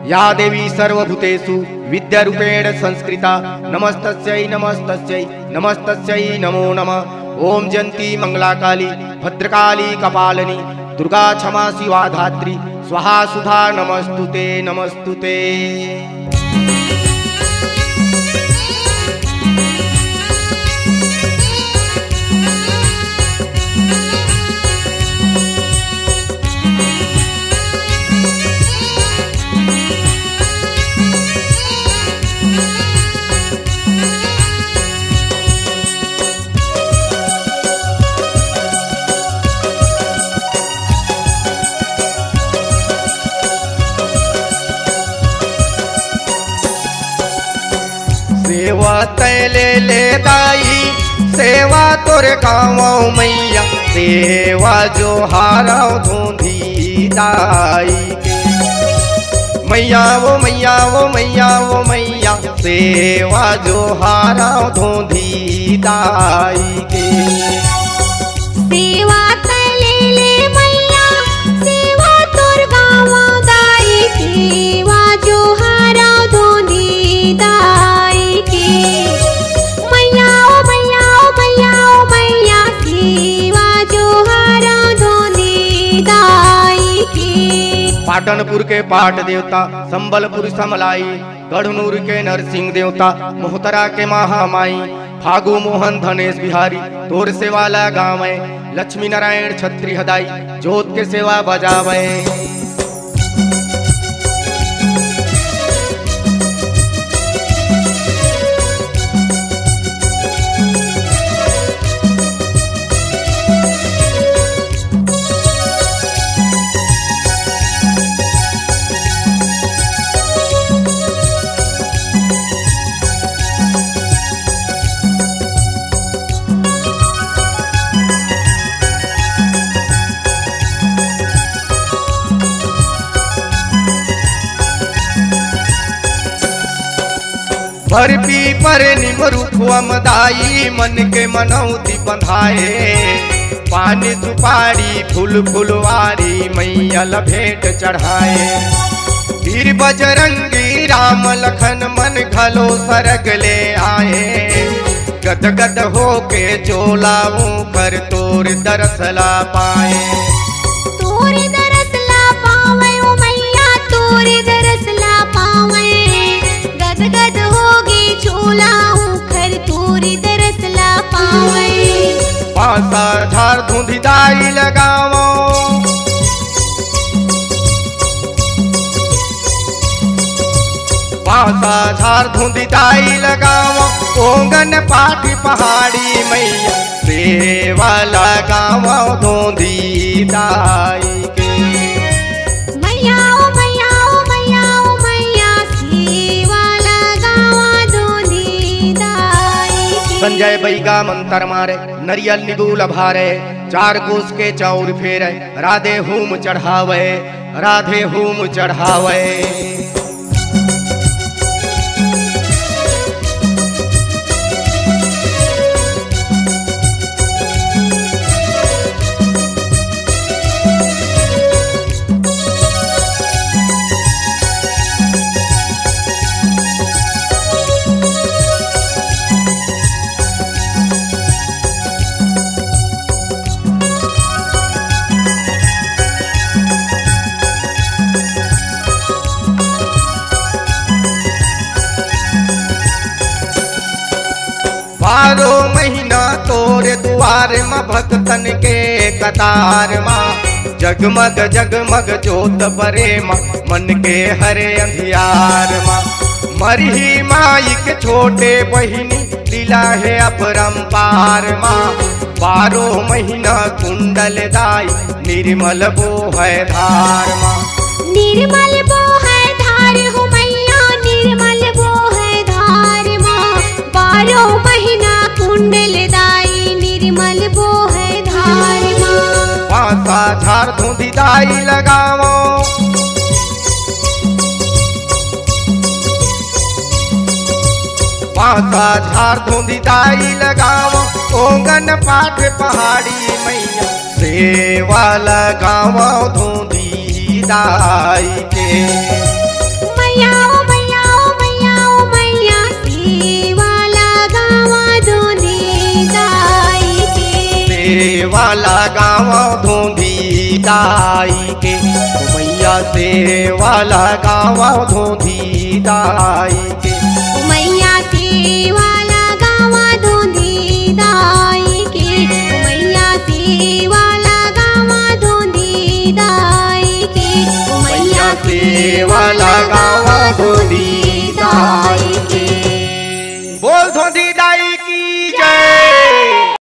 या देवी सर्वभूतेषु विद्यारूपेण संस्कृता नमस्तस्यै नमस्तस्यै नमस्तस्यै नमो नमः। ओम जयंती मंगलाकाली भद्रकाली कपालिनी दुर्गा क्षमा शिवा धात्री स्वाहा सुधा नमस्तुते नमस्तुते। सेवा तैले ले दाई सेवा तोरे गाँव मैया सेवा जो हाराव धूंधी दाई के मैया वो मैया वो मैया वो मैया सेवा जो हाराव धूंधी दाई के। सेवा तैले ले मैया सेवा तोर गाँव दाई सेवा जो हाराव धूंधी दाई मैया ओ मैया ओ मैया ओ मैया सेवा जो हाराव धूंधी दाई की। पाटनपुर के पाट देवता संबलपुर समलाई गढ़नूर के नरसिंह देवता मोहतरा के महामाई फागु मोहन धनेश बिहारी तोर सेवाला गाँव लक्ष्मी नारायण छत्री हदाई जोत के सेवा बजावे। भर पी पर निमरुखम दाई मन के मनौती बंधाए पानी सुपारी फूल फुलवारी मैया भेंट चढ़ाए। वीर बजरंगी राम लखन मन घलो सरग ले आए गद गद हो के चोलाऊं कर तोर दरसला पाए। तोर दरसला पावे ओ मैया तोर दरसला पावे गद गद होगी चोलाऊं कर तोर दरसला पावे। पासा झार धुंधी दाई लगावो पासा झार धुंधी दाई लगावो ओंगन पाठी पहाड़ी मैया सेवा लगावो धुंधी दाई के। मैया ओ मैया ओ मैया ओ मैया सेवा लगावा धुंधी दाई के। संजय बैगा मंतर मारे नरियल निबूल भारे चार कोस के चौर फेरे राधे हुम चढ़ावे राधे हुम चढ़ावे। बारो महीना तोरे द्वार में भक्तन के कतार माँ जगमग जगमग जोत बरे माँ मन के हरे अंधियार माँ। मरही माई के छोटे बहिनी लीला है अपरंपार माँ। बारो महीना कुंडल दाई निर्मल बो है धार माँ। निर्मल बो है धार हो मैया निर्मल बो है धार माँ। बारो महीना कुंडल दाई निर्मल बो है धार माँ। पासा झार धुंधी दाई लगावो पासा झार धुंधी दाई लगावो ओंगन पाठ पहाड़ी मैया सेवा लगावो धुंधी दाई के। मैया ओ मैया ओ मैया ओ मैया सेवा लगावा धोंधी दाई के सेवा लगावा धोंधी दाई के मैया सेवा लगावा धोंधी दाई के।